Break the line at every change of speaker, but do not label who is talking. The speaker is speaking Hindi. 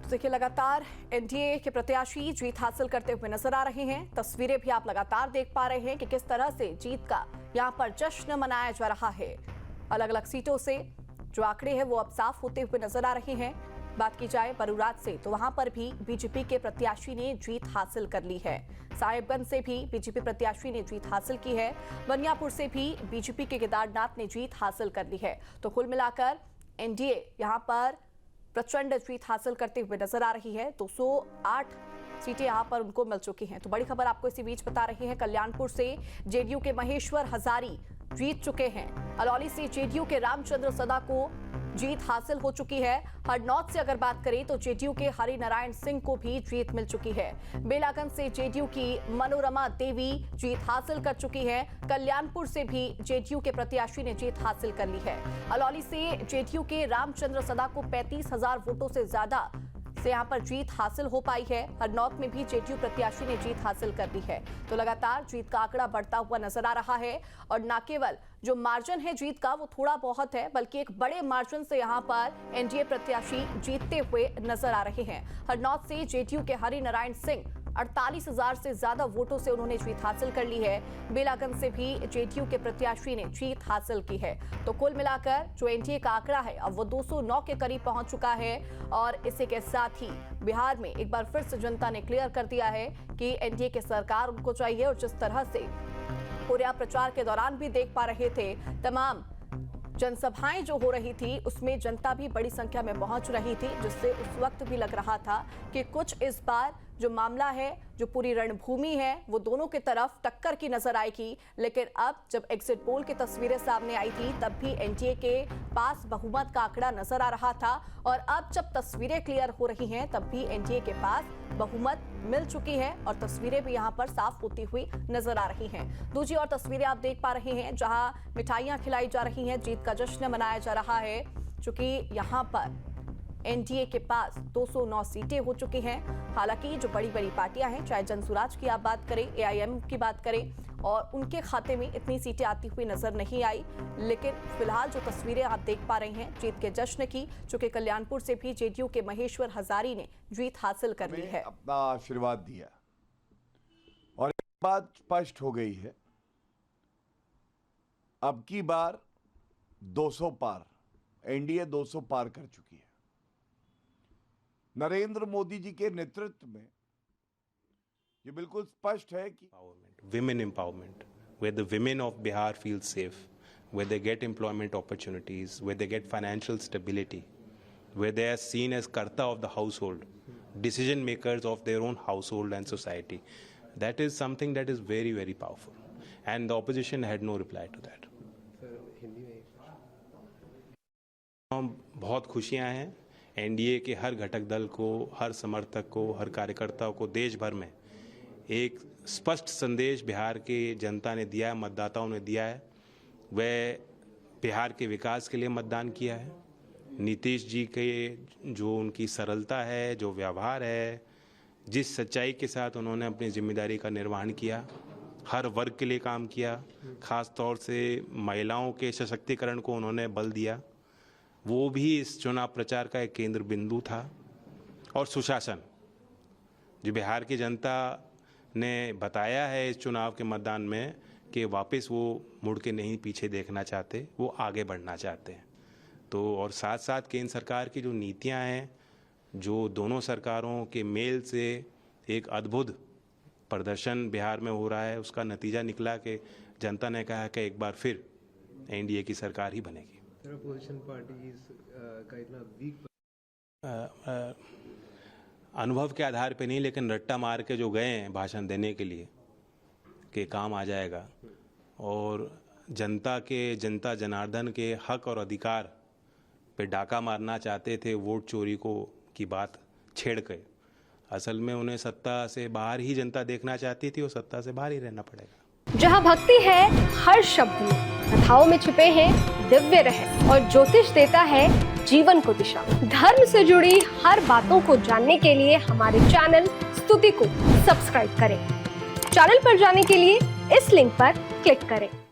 देखिए, लगातार एनडीए के प्रत्याशी जीत हासिल करते हुए नजर आ रहे हैं। तस्वीरें भी आप लगातार देख पा रहे हैं कि किस तरह से जीत का यहां पर जश्न मनाया जा रहा है। अलग अलग सीटों से जो आंकड़े हैं वो अब साफ होते हुए नजर आ रहे हैं। बात की जाए बरूराज से तो वहां पर भी बीजेपी के प्रत्याशी ने जीत हासिल कर ली है। साहेबगंज से भी बीजेपी प्रत्याशी ने जीत हासिल की है। बनियापुर से भी बीजेपी के केदारनाथ ने जीत हासिल कर ली है। तो कुल मिलाकर एनडीए यहां पर प्रचंड जीत हासिल करते हुए नजर आ रही है। 208 सीटें यहां पर उनको मिल चुकी हैं। तो बड़ी खबर आपको इसी बीच बता रहे हैं, कल्याणपुर से जेडीयू के महेश्वर हजारी जीत चुके हैं। अलौली से जेडीयू के रामचंद्र सदा को जीत हासिल हो चुकी है। हरनौत से अगर बात करें तो जेडीयू के हरि नारायण सिंह को भी जीत मिल चुकी है। बेलागंज से जेडीयू की मनोरमा देवी जीत हासिल कर चुकी है। कल्याणपुर से भी जेडीयू के प्रत्याशी ने जीत हासिल कर ली है। अलौली से जेडीयू के रामचंद्र सदा को 35,000 वोटों से ज्यादा से यहां पर जीत हासिल हो पाई है। हरनौत में भी जेडीयू प्रत्याशी ने जीत हासिल कर ली है। तो लगातार जीत का आंकड़ा बढ़ता हुआ नजर आ रहा है और न केवल जो मार्जिन है जीत का वो थोड़ा बहुत है, बल्कि एक बड़े मार्जिन से यहां पर एनडीए प्रत्याशी जीतते हुए नजर आ रहे हैं। हरनौत से जेडीयू के हरि नारायण सिंह 48,000 से ज्यादा वोटों से उन्होंने जीत हासिल कर ली है। बेलागंज से भी जेडीयू के प्रत्याशी ने जीत हासिल की है। तो कुल मिलाकर जो एनडीए का आंकड़ा है अब वो 209 के करीब पहुंच चुका है और इसी के साथ ही बिहार में एक बार फिर से जनता ने क्लियर कर दिया है कि एनडीए की सरकार उनको चाहिए। और जिस तरह से पूरे प्रचार के दौरान भी देख पा रहे थे, तमाम जनसभाएं जो हो रही थी उसमें जनता भी बड़ी संख्या में पहुंच रही थी, जिससे उस वक्त भी लग रहा था कि कुछ इस बार जो मामला है, जो पूरी रणभूमि है, वो दोनों की तरफ टक्कर की नजर आएगी। लेकिन अब जब एग्जिट पोल की तस्वीरें सामने आई थी तब भी एनडीए के पास बहुमत का आंकड़ा नजर आ रहा था और अब जब तस्वीरें क्लियर हो रही हैं तब भी एनडीए के पास बहुमत मिल चुकी है और तस्वीरें भी यहां पर साफ होती हुई नजर आ रही हैं। दूसरी और तस्वीरें आप देख पा रहे हैं जहां मिठाइयां खिलाई जा रही हैं, जीत का जश्न मनाया जा रहा है, क्योंकि यहां पर एनडीए के पास 209 सीटें हो चुकी हैं। हालांकि जो बड़ी बड़ी पार्टियां हैं, चाहे जनसुराज की आप बात करें, एआईएम की बात करें, और उनके खाते में इतनी सीटें आती हुई नजर नहीं आई। लेकिन फिलहाल जो तस्वीरें आप देख पा रहे हैं जीत के जश्न की, चूंकि कल्याणपुर से भी जेडीयू के महेश्वर हजारी ने जीत हासिल कर ली है।
अपना आशीर्वाद दिया और एक बात स्पष्ट हो गई है, अब की बार 200 पार, एनडीए 200 पार कर चुकी है। नरेंद्र मोदी जी के नेतृत्व में ये बिल्कुल स्पष्ट है कि
women empowerment, where the women of Bihar feel safe, where they get employment opportunities, where they get financial stability, where they are seen as karta of the household, decision makers of their own household and society. That is something that is very, very powerful. And the opposition had no reply to that. बहुत खुशियां हैं। एनडीए के हर घटक दल को, हर समर्थक को, हर कार्यकर्ता को देश भर में एक स्पष्ट संदेश बिहार के जनता ने दिया है, मतदाताओं ने दिया है। वह बिहार के विकास के लिए मतदान किया है। नीतीश जी के जो उनकी सरलता है, जो व्यवहार है, जिस सच्चाई के साथ उन्होंने अपनी जिम्मेदारी का निर्वहन किया, हर वर्ग के लिए काम किया, खास तौर से महिलाओं के सशक्तिकरण को उन्होंने बल दिया, वो भी इस चुनाव प्रचार का एक केंद्र बिंदु था। और सुशासन, जो बिहार की जनता ने बताया है इस चुनाव के मतदान में कि वापस वो मुड़ के नहीं पीछे देखना चाहते, वो आगे बढ़ना चाहते हैं। तो और साथ साथ केंद्र सरकार की जो नीतियां हैं, जो दोनों सरकारों के मेल से एक अद्भुत प्रदर्शन बिहार में हो रहा है, उसका नतीजा निकला कि जनता ने कहा कि एक बार फिर एनडीए की सरकार ही बनेगी।
अपोजिशन पार्टीज का इतना वीक
अनुभव के आधार पे नहीं, लेकिन रट्टा मार के जो गए हैं भाषण देने के लिए कि काम आ जाएगा, और जनता जनार्दन के हक और अधिकार पे डाका मारना चाहते थे, वोट चोरी की बात छेड़ के। असल में उन्हें सत्ता से बाहर ही जनता देखना चाहती थी और सत्ता से बाहर ही रहना पड़ेगा।
जहां भक्ति है हर शब्द में, कथाओं में छिपे हैं दिव्य रहस्य और ज्योतिष देता है जीवन को दिशा। धर्म से जुड़ी हर बातों को जानने के लिए हमारे चैनल स्तुति को सब्सक्राइब करें। चैनल पर जाने के लिए इस लिंक पर क्लिक करें।